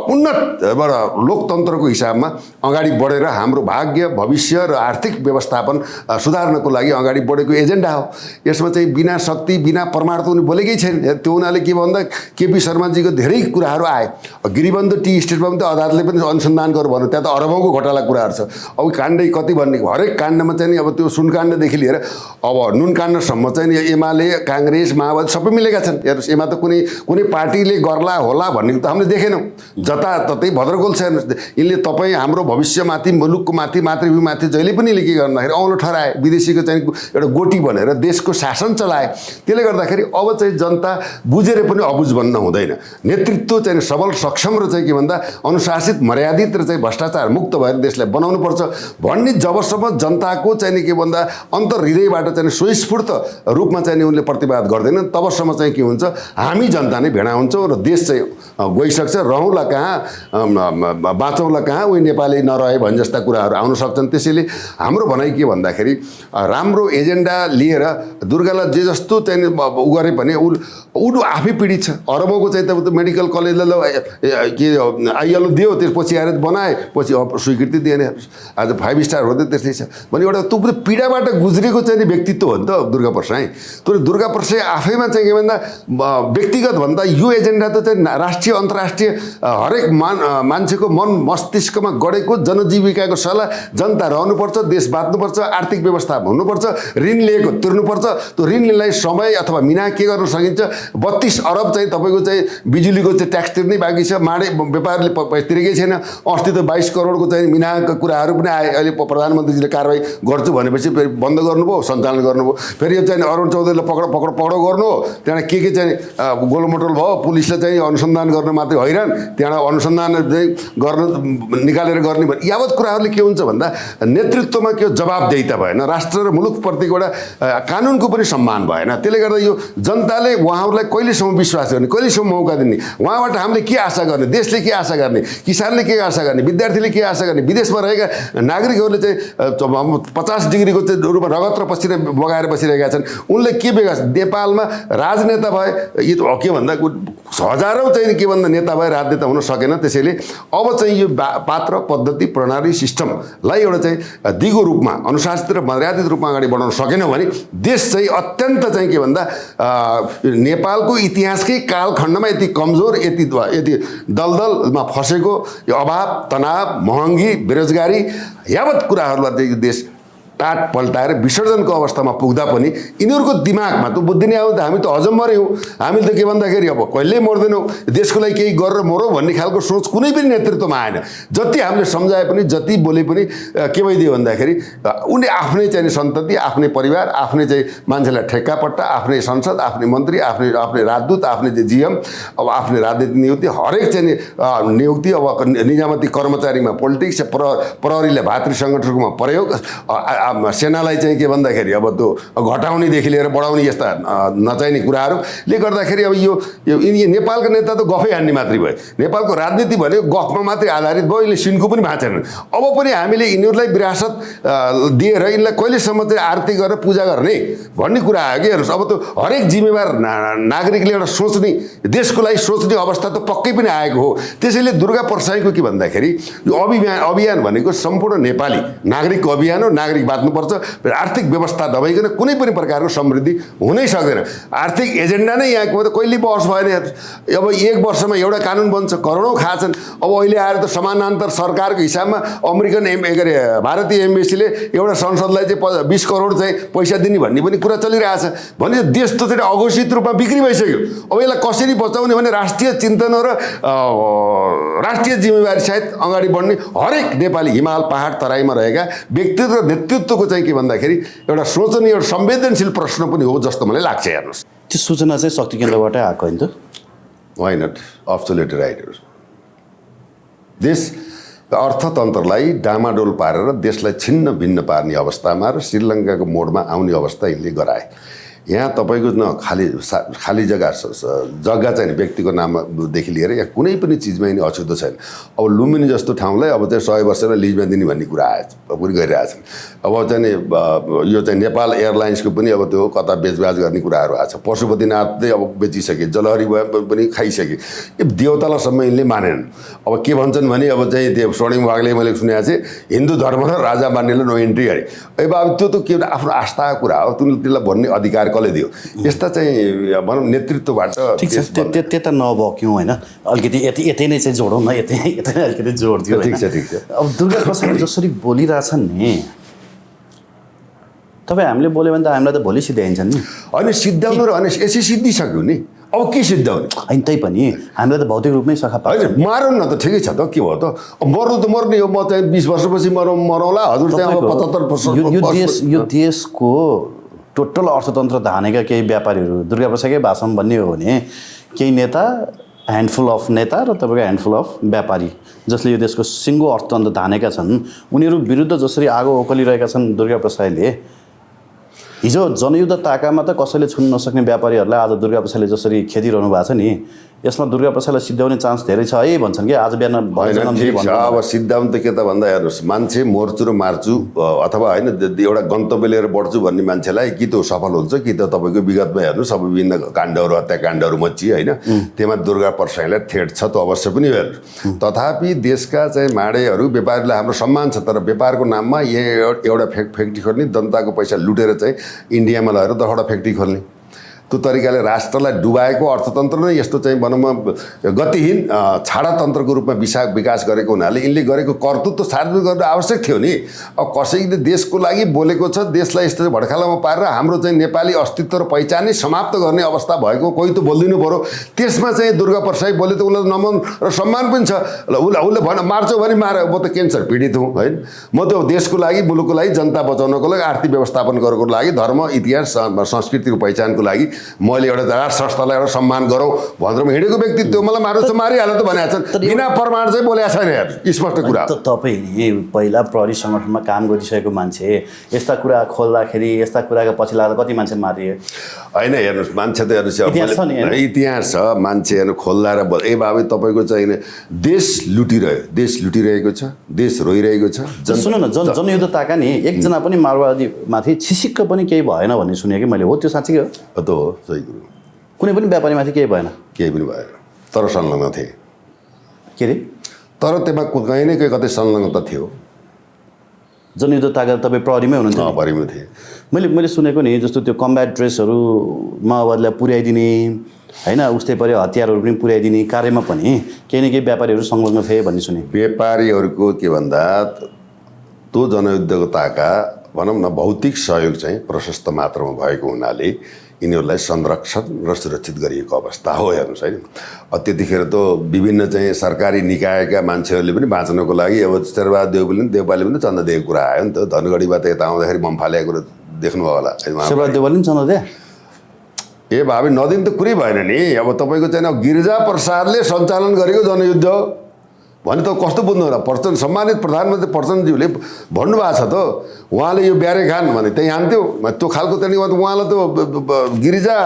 उन्नतबाट लोकतन्त्रको हिसाबमा अगाडि बढेर हाम्रो भाग्य, भविष्य र आर्थिक व्यवस्थापन सुधार्नको लागि अगाडि बढेको एजेन्डा हो। यसमा चाहिँ बिना शक्ति, बिना प्रमाण त उनी बोलेकै छैन। त्यो हुनाले के भन्दा केपी शर्माजीको धेरै कुराहरू आए। गिरिबन्धु टी स्टेटमा पनि त अदालतले पनि अनुसन्धान गर्नु भन्नु, त्यहाँ त अरबौँको घोटाला कुराहरू छ। अब काण्डै कति भन्ने, हरेक काण्डमा चाहिँ नि अब त्यो सुनकाण्डदेखि लिएर अब नुन काण्डसम्म चाहिँ नि एमाले काङ्ग्रेस माओवादी सबै मिलेका छन्। हेर्नुहोस्, यसमा त कुनै पार्टीले गर्ला होला भन्ने त हामीले देखेनौँ। जताततै भद्रगोल छ। हेर्नुहोस्, यिनले तपाईँ हाम्रो भविष्यमाथि, मुलुकको माथि, मातृभूमिमाथि जहिले पनि के गर्दाखेरि औँलो ठहराए, विदेशीको चाहिँ एउटा गोटी भनेर देशको शासन चलाए। त्यसले गर्दाखेरि अब चाहिँ जनता बुझेर पनि अबुझ भन्न हुँदैन। नेतृत्व चाहिँ सबल, सक्षम र चाहिँ के भन्दा अनुशासित, मर्यादित र चाहिँ भ्रष्टाचार मुक्त भएर देशलाई बनाउनु पर्छ भन्ने जबसम्म जनताको चाहिँ नि के भन्दा अन्तर्हृदयबाट चाहिँ स्वस्फूर्त रूपमा चाहिँ उनले प्रतिवाद गर्दैनन्, तबसम्म चाहिँ के हुन्छ, हामी जनता नै भेडा हुन्छौँ र देश चाहिँ गइसक्छ। रहौँला कहाँ, बाँचौँला कहाँ, उही नेपाली नरहे भने जस्ता कुराहरू आउन सक्छन्। त्यसैले हाम्रो भनाइ के भन्दाखेरि राम्रो एजेन्डा लिएर दुर्गालाई जे जस्तो चाहिँ उ गरे भने ऊ आफै पीडित छ। अरबौँको चाहिँ त मेडिकल कलेजलाई के आइएलओ दियो, त्यसपछि आएर बनाए, पछि स्वीकृति दिएन। आज 5 स्टार हो त त्यस्तै छ भने एउटा त्यो पीडाबाट गुज्रेको चाहिँ व्यक्तित्व हो नि त दुर्गा प्रसाई। तर दुर्गा प्रसाई आफैमा चाहिँ के भन्दा व्यक्तिगत भन्दा यो एजेन्डा त चाहिँ राष्ट्रिय अन्तर्राष्ट्रिय हरेक मान्छेको मन मस्तिष्कमा गढेको जनजीविकाको सल्लाह, जनता रहनुपर्छ, देश बाँच्नुपर्छ, आर्थिक व्यवस्था हुनुपर्छ, ऋण लिएको तिर्नुपर्छ। त्यो ऋणलाई समय अथवा मिना के गर्न सकिन्छ, 32 अरब चाहिँ तपाईँको चाहिँ बिजुलीको चाहिँ ट्याक्स तिर्नै बाँकी छ, माडे व्यापारले तिरेकै छैन। अस्ति त 22 करोडको चाहिँ मिनाको कुराहरू पनि आए। अहिले प्रधानमन्त्रीजीले कारवाही गर्छु भनेपछि फेरि बन्द गर्नुभयो, सञ्चालन गर्नुभयो। फेरि यो चाहिँ अरुण चौधरीलाई पक्रो गर्नु हो, त्यहाँ के चाहिँ गोलमटोल भयो, पुलिसले चाहिँ अनुसन्धान गर्न मात्रै हैरान, त्यहाँ अनुसन्धान चाहिँ गर्न निकालेर गर्ने भने यावत कुराहरूले के हुन्छ भन्दा नेतृत्वमा के जवाबदेहिता भएन, राष्ट्र र मुलुकप्रतिको एउटा कानुनको पनि सम्मान भएन। त्यसले गर्दा यो जनताले उहाँहरूलाई कहिलेसम्म विश्वास गर्ने, कहिलेसम्म मौका दिने, उहाँबाट हामीले के आशा गर्ने, देशले के आशा गर्ने, किसानले के आशा गर्ने, विद्यार्थीले के आशा गर्ने, विदेशमा रहेका नागरिकहरूले चाहिँ 50 डिग्रीको चाहिँ रूपमा रगत र पसिना बगाएर बसिरहेका छन्। उनले के बेगा नेपालमा राजनेता भए, यो के भन्दा हजारौँ चाहिँ के भन्दा नेता भए राजनेता हुन सकेन। त्यसैले अब चाहिँ यो पात्र, पद्धति, प्रणाली, सिस्टमलाई एउटा चाहिँ दिगो रूपमा, अनुशासित र मर्यादित रूपमा अगाडि बढाउन सकेन भने देश चाहिँ अत्यन्त चाहिँ के भन्दा नेपालको इतिहासकै कालखण्डमा यति कमजोर, यति दलदलमा फसेको, यो अभाव, तनाव, महँगी, बेरोजगारी यावत कुराहरूलाई देश टाट पल्टाएर विसर्जनको अवस्थामा पुग्दा पनि यिनीहरूको दिमागमा त बुद्धि नै आउँछ। हामी त हजमरै हौँ, हामीले त के भन्दाखेरि अब कहिल्यै मर्दैनौँ, देशको लागि केही गरेर मरौँ भन्ने खालको सोच कुनै पनि नेतृत्वमा आएन। जति हामीले सम्झाए पनि, जति बोले पनि के भइदियो भन्दाखेरि उनी आफ्नै चाहिँ सन्तति, आफ्नै परिवार, आफ्नै चाहिँ मान्छेलाई ठेक्कापट्टा, आफ्नै संसद, आफ्नै मन्त्री, आफ्नै राजदूत, आफ्नै चाहिँ जिएम, अब आफ्नै राजनीतिक नियुक्ति, हरेक चाहिँ नियुक्ति, अब निजामती कर्मचारीमा पोलिटिक्स, प्रहरीले भातृ सङ्गठनको प्रयोग, सेनालाई चाहिँ के भन्दाखेरि अब त्यो घटाउनेदेखि लिएर बढाउने यस्ता नचाहिने कुराहरूले गर्दाखेरि अब यो नेपालको नेता त गफै हान्ने मात्रै भयो। नेपालको राजनीति भनेको गफमा मात्रै आधारित भयो। यसले सिनको पनि भाँचेन। अब पनि हामीले यिनीहरूलाई विरासत दिएर यिनलाई कहिलेसम्म चाहिँ आरती गरेर पूजा गर्ने भन्ने कुरा आयो कि। हेर्नुहोस्, अब त हरेक जिम्मेवार नागरिकले एउटा सोच्ने, देशको लागि सोच्ने अवस्था त पक्कै पनि आएको हो। त्यसैले दुर्गा प्रसाईको के भन्दाखेरि यो अभियान भनेको सम्पूर्ण नेपाली नागरिकको अभियान हो। नागरिक बाँच्नुपर्छ, आर्थिक व्यवस्था दबाइकन कुनै पनि प्रकारको समृद्धि हुनै सक्दैन। आर्थिक एजेन्डा नै यहाँको त कहिले बहस भएन। अब 1 वर्षमा एउटा कानुन बन्छ, करोडौँ खाछन्। अब अहिले आएर त समानान्तर सरकारको हिसाबमा अमेरिकन भारतीय एम्बेसीले एउटा संसदलाई चाहिँ 20 करोड चाहिँ पैसा दिने भन्ने पनि कुरा चलिरहेछ। भने देश त चाहिँ अघोषित रूपमा बिक्री भइसक्यो। अब यसलाई कसरी बचाउने भने राष्ट्रिय चिन्तन र राष्ट्रिय जिम्मेवारी सहित अगाडि बढ्ने हरेक नेपाली हिमाल पहाड तराईमा रहेका व्यक्तित्व र नेतृत्वको चाहिँ के भन्दाखेरि एउटा सोचनीय, एउटा संवेदनशील प्रश्न पनि हो जस्तो मलाई लाग्छ। हेर्नुहोस्, त्यो सूचना चाहिँ शक्ति केन्द्रबाटै आएको होइन त? Why not absolute right. देश अर्थतन्त्रलाई डामाडोल पारेर देशलाई छिन्न भिन्न पार्ने अवस्थामा र श्रीलङ्काको मोडमा आउने अवस्था यिनले गराए। यहाँ तपाईँको खाली जग्गा चाहिँ व्यक्तिको नामदेखि लिएर यहाँ कुनै पनि चिजमा यिनी अछुतो छैन। अब लुम्बिनी जस्तो ठाउँलाई अब चाहिँ 100 वर्षमा लिजमा दिने भन्ने कुरा आएछ, पनि गरिरहेछन्। अब चाहिँ यो चाहिँ नेपाल एयरलाइन्सको पनि अब त्यो कता बेचबाज गर्ने कुराहरू आएको छ। पशुपतिनाथले अब बेचिसके, जलहरी पनि खाइसके, यो देवतालाईसम्म यिनले मानेनन्। अब के भन्छन् भने अब चाहिँ त्यो स्वर्णिम वागले मैले सुनेको चाहिँ हिन्दू धर्म र राजा मान्नेलाई नो इन्ट्री अरे। अब त्यो त के आफ्नो आस्थाको कुरा हो, त्यसलाई भन्ने अधिकार कसले दियो यस्ता चाहिँ भनौँ नेतृत्वबाट ठिक छ त्यता नबक्यौँ होइन अलिकति यति नै चाहिँ जोडौँ न यति नै अलिकति जोड दियो ठिक छ अब दुर्गा प्रसाद जसरी बोलिरहेछन् नि तपाईँ हामीले बोल्यो भने त हामीलाई त भोलि सिद्ध्याइन्छन् नि होइन सिद्ध्याउनु र अनि यसै सिद्धिसक्यो नि अब के सिद्ध्याउने होइन त्यही पनि हामीलाई त भौतिक रूपमै सखा पाउँछ होइन मारौँ न त ठिकै छ त के भयो त मर्नु त मर्ने हो म चाहिँ 20 वर्षपछि मरौँला हजुर चाहिँ अब 75 यो देशको टोटल अर्थतन्त्र धानेका केही व्यापारीहरू दुर्गा प्रसादकै भाषामा भन्ने हो भने केही नेता ह्यान्डफुल अफ नेता र तपाईँको ह्यान्डफुल अफ व्यापारी जसले यो देशको सिङ्गो अर्थतन्त्र धानेका छन् उनीहरू विरुद्ध जसरी आगो ओकलिरहेका छन् दुर्गा प्रसादले हिजो जनयुद्ध ताकामा त कसैले छुन नसक्ने व्यापारीहरूलाई आज दुर्गा प्रसादले जसरी खेदिरहनु भएको छ नि यसमा दुर्गा प्रसादलाई सिद्ध्याउने चान्स धेरै छ है भन्छन् कि आज बिहान अब सिद्ध्याउनु त के त भन्दा हेर्नुहोस् मान्छे मर्छु र मार्छु अथवा होइन एउटा गन्तव्य लिएर बढ्छु भन्ने मान्छेलाई कि त सफल हुन्छ कि त तपाईँको विगतमा हेर्नुहोस् अब विभिन्न काण्डहरू हत्याकाण्डहरू मचियो होइन त्यसमा दुर्गा प्रसादलाई थ्रेट छ त अवश्य पनि हेर्नु तथापि देशका चाहिँ माडेहरू व्यापारीलाई हाम्रो सम्मान छ तर व्यापारको नाममा एउटा फ्याक्ट्री खोल्ने जनताको पैसा लुटेर चाहिँ इन्डियामा लगेर 10वटा फ्याक्ट्री खोल्ने त्यो तरिकाले राष्ट्रलाई डुबाएको अर्थतन्त्र नै यस्तो चाहिँ भनौँ गतिहीन छाडातन्त्रको रूपमा विकास गरेको हुनाले यिनले गरेको कर्तृत्व सार्वजनिक गर्न आवश्यक थियो नि अब कसैले देशको लागि बोलेको छ देशलाई यस्तो भड्खालामा पारेर हाम्रो चाहिँ नेपाली अस्तित्व र पहिचानै समाप्त गर्ने अवस्था भएको कोही त बोलिदिनु पऱ्यो त्यसमा चाहिँ दुर्गा प्रसाद बोले त उसलाई नमन र सम्मान पनि छ उसले मार्छौ भने मार म त क्यान्सर पीडित हुँ होइन म त देशको लागि मुलुकको लागि जनता बचाउनको लागि आर्थिक व्यवस्थापन गर्नको लागि धर्म इतिहास संस्कृतिको पहिचानको लागि मैले एउटा राष्ट्र संस्थालाई एउटा सम्मान गरौँ भनेर म हिँडेको व्यक्तित्व मलाई मार्नु त मारिहाल्यो त भनेको छन् बिना प्रमाण चाहिँ बोलेको छैन यार स्पष्ट कुरा तपाईँ पहिला प्रहरी सङ्गठनमा काम गरिसकेको मान्छे यस्ता कुरा खोल्दाखेरि यस्ता कुराको पछि लाग्दा कति मान्छे मारियो होइन हेर्नुहोस् मान्छे त हेर्नुहोस् इतिहास छ मान्छे हेर्नु खोल्दा र ए बाबु तपाईँको चाहिँ देश लुटिरहेको छ देश रोइरहेको छ सुन न जनयुद्ध ताका नि एकजना पनि माओवादीमाथि छिसिक्क पनि केही भएन भन्ने सुनेँ कि मैले हो त्यो साँच्चै हो त हो सही कुरो कुनै पनि व्यापारीमाथि केही भएन केही पनि भएन तर संलग्न थिए के अरे तर त्यसमा कहीँ न कहीँ कतै संलग्नता थियो जनयुद्ध ताका तपाईँ प्रहरीमै हुनुहुन्थ्यो प्रहरीमै थिए मैले सुनेको नि जस्तो त्यो कम्ब्याट ड्रेसहरू माओवादीलाई पुर्याइदिने होइन उस्तै पऱ्यो हतियारहरू पनि पुर्याइदिने कार्यमा पनि केही न केही व्यापारीहरू संलग्न थिए भन्ने सुने व्यापारीहरूको के भन्दा त्यो जनयुद्धको ताका भनौँ न भौतिक सहयोग चाहिँ प्रशस्त मात्रामा भएको हुनाले यिनीहरूलाई संरक्षण र सुरक्षित गरिएको अवस्था हो हेर्नुहोस् होइन त्यतिखेर त विभिन्न चाहिँ सरकारी निकायका मान्छेहरूले पनि बाँच्नको लागि अब शेरबहादुर देउपाले पनि चन्दा दिएको कुरा आयो नि त धनगढीबाट यता आउँदाखेरि बम फालेको कुरो देख्नुभयो होला शेरबहादुर देउपाले पनि चन्दा दिए ए भावी नदिन त कुरै भएन नि अब तपाईँको चाहिँ गिरिजा प्रसादले सञ्चालन गरेको जनयुद्ध भने त कस्तो बुझ्नु होला सम्मानित प्रधानमन्त्री प्रचण्डज्यूले भन्नुभएको छ त उहाँले यो ब्यारे खान भने त्यहीँ हान्थ्यो त्यो खालको त्यहाँदेखि उहाँलाई त गिरिजा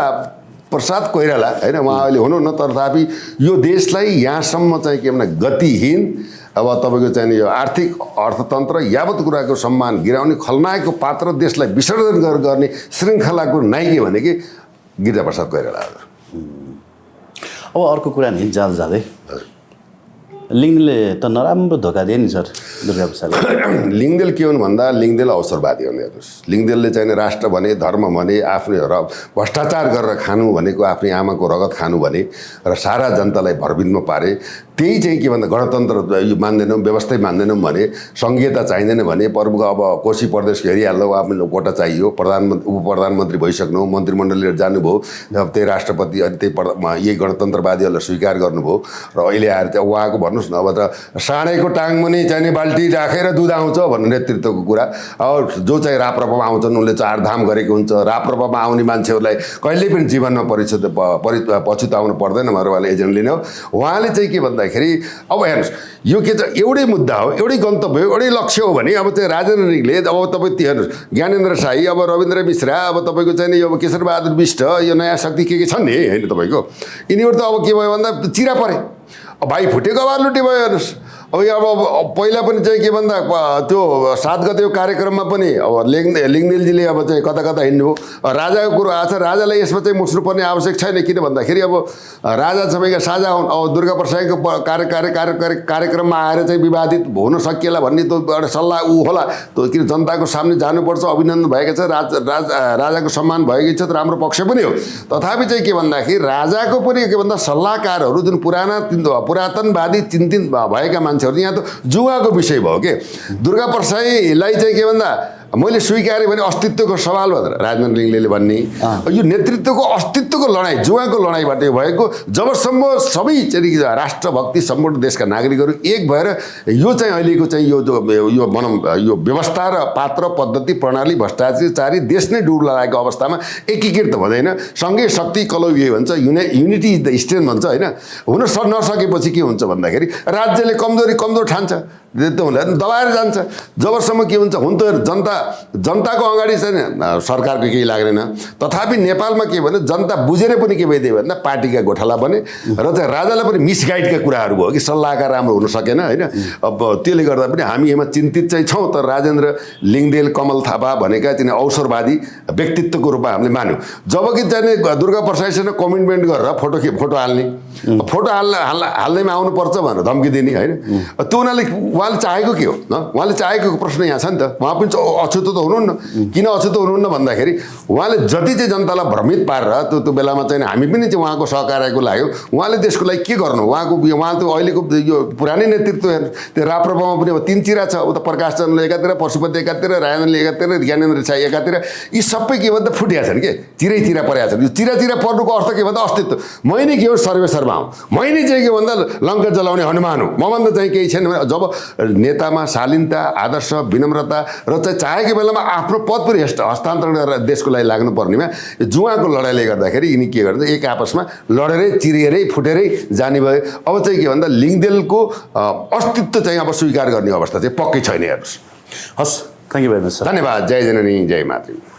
प्रसाद कोइराला होइन उहाँ अहिले हुनु न तथापि यो देशलाई यहाँसम्म चाहिँ के भने गतिहीन अब तपाईँको चाहिँ यो आर्थिक अर्थतन्त्र यावत कुराको सम्मान गिराउने खलनायकको पात्र देशलाई विसर्जन गर्ने श्रृङ्खलाको नाइके भनेकै गिरिजा प्रसाद कोइराला अब अर्को कुरा नि जाँदै लिङ्गदेलले त नराम्रो धोका दिए नि सर दुर्गा प्रसादले लिङ्गदेल के हुन् भन्दा लिङ्गदेल अवसरवादी हुने हेर्नुहोस् लिङ्गदेलले चाहिँ राष्ट्र भने धर्म भने आफ्नो भ्रष्टाचार गरेर खानु भनेको आफ्नै आमाको रगत खानु भने र सारा जनतालाई भरबिनमा पारे त्यही चाहिँ के भन्दा गणतन्त्र यो मान्दैनौँ व्यवस्थै मान्दैनौँ भने सङ्घीयता चाहिँदैन भने प्रमुख अब कोशी प्रदेश हेरिहाल्नु आफ्नो कोटा चाहियो उप प्रधानमन्त्री भइसक्नु मन्त्रीमण्डल लिएर जानुभयो अब त्यही राष्ट्रपति अनि त्यही यही गणतन्त्रवादीहरूलाई स्वीकार गर्नुभयो र अहिले आएर चाहिँ उहाँको भन्नुहोस् न अब त साँडेको टाङमुनि चाहिने बाल्टी राखेर दुध आउँछ भन्ने नेतृत्वको कुरा अब जो चाहिँ राप्रपामा आउँछन् उनले चारधाम गरेको हुन्छ राप्रपामा आउने मान्छेहरूलाई कहिल्यै पनि जीवनमा पछुताउनु पर्दैन भनेर उहाँले एजेन्ट लिने हो उहाँले चाहिँ के भन्दाखेरि अब हेर्नुहोस् यो के छ एउटै मुद्दा हो एउटै गन्तव्य हो एउटै लक्ष्य हो भने अब चाहिँ राजेन्द्र रिगले अब तपाईँ हेर्नुहोस् ज्ञानेन्द्र शाही अब रविन्द्र मिश्रा अब तपाईँको चाहिँ यो केशरबहादुर विष्ट यो नयाँ शक्ति के छन् नि होइन तपाईँको यिनीहरू त अब के भयो भन्दा चिरा परे भाइ फुटेको आवाज लुटी भयो हेर्नुहोस् अब यो अब पहिला पनि चाहिँ के भन्दा त्यो 7 गते कार्यक्रममा पनि अब लिङदेलजीले अब चाहिँ कता कता हिँड्नुभयो राजाको कुरो आछ राजालाई यसमा चाहिँ मुस्नुपर्ने आवश्यक छैन किन भन्दाखेरि अब राजा सबैका साझा हुन् अब दुर्गा प्रसाईको कार्यक्रममा आएर चाहिँ विवादित हुन सकिएला भन्ने त्यो एउटा सल्लाह होला त्यो किन जनताको सामने जानुपर्छ अभिनन्दन भएको छ राजाको सम्मान भएकै छ त राम्रो पक्ष पनि हो तथापि चाहिँ के भन्दाखेरि राजाको पनि के भन्दा सल्लाहकारहरू जुन पुरातनवादी चिन्तित भएका मान्छेहरू यहाँ त जुवाको विषय भयो के दुर्गा प्रसाईलाई चाहिँ के भन्दा मैले स्वीकारेँ भने अस्तित्वको सवाल भनेर राजेन्द्र लिङले भन्ने यो नेतृत्वको अस्तित्वको लडाइँ जुवाको लडाइँबाट भएको जबसम्म सबै चाहिँ राष्ट्रभक्ति सम्पूर्ण देशका नागरिकहरू एक भएर यो चाहिँ अहिलेको चाहिँ यो भनौँ यो व्यवस्था र पात्र पद्धति प्रणाली भ्रष्टाचारी देश नै डुब्ला लागेको अवस्थामा एकीकृत त हुँदैन सँगै शक्ति कलौए भन्छ युनिटी इज द स्ट्रेन्थ भन्छ होइन हुन नसकेपछि के हुन्छ भन्दाखेरि राज्यले कमजोर ठान्छ त्यो हुँदैन दबाएर जान्छ जबसम्म के हुन्छ हुन त जनताको अगाडि चाहिँ सरकारको केही लाग्दैन तथापि नेपालमा के भन्दा जनता बुझेर पनि के भइदियो भन्दा पार्टीका गोठाला बने र चाहिँ राजालाई पनि मिसगाइडका कुराहरू भयो कि सल्लाहकार राम्रो हुन सकेन होइन अब त्यसले गर्दा पनि हामी यसमा चिन्तित चाहिँ छौँ तर राजेन्द्र लिङदेल कमल थापा भनेका चाहिँ अवसरवादी व्यक्तित्वको रूपमा हामीले मान्यौँ जबकि चाहिँ दुर्गा प्रसाईसँग कमिटमेन्ट गरेर फोटो हाल्ने फोटो हाल्दैमा आउनुपर्छ भनेर धम्की दिने होइन त्यो उहाँले चाहेको के हो उहाँले चाहेको प्रश्न यहाँ छ नि त उहाँ पनि अछुतो त हुनुहुन्न किन अछुतो हुनुहुन्न भन्दाखेरि उहाँले जति चाहिँ जनतालाई भ्रमित पारेर त्यो बेलामा चाहिँ हामी पनि चाहिँ उहाँको सहकार्यको लाग्यो उहाँले देशको लागि के गर्नु उहाँ त अहिलेको यो पुरानै नेतृत्व हेर्नु त्यो राप्रपामा पनि अब 3 चिरा छ उता प्रकाश चन्द्र एकातिर पशुपति एकातिर राजेन्द्रले एकातिर ज्ञानेन्द्र साई एकातिर यी सबै के भन्दा फुटिया छन् के चिरै परेका छन् यो चिरा पर्नुको अर्थ के भन्दा अस्तित्व मै नै के हो सर्वेसर्मा हौ मै नै चाहिँ के भन्दा लङ्का जलाउने हनुमान हो मभन्दा चाहिँ केही छैन जब नेतामा शालीनता आदर्श विनम्रता र चाहिँ चाहेको बेलामा आफ्नो पद पनि हस्तान्तरण गरेर देशको लागि लाग्नु पर्नेमा जुवाको लडाइँले गर्दाखेरि यिनी के गर्दा एक आपसमा लडेरै चिरिएरै फुटेरै जाने भयो अब चाहिँ के भन्दा लिङदेलको अस्तित्व चाहिँ अब स्वीकार गर्ने अवस्था चाहिँ पक्कै छैन हेर्नुहोस् हस् thank you very much sir धन्यवाद जय जननी जय मातृ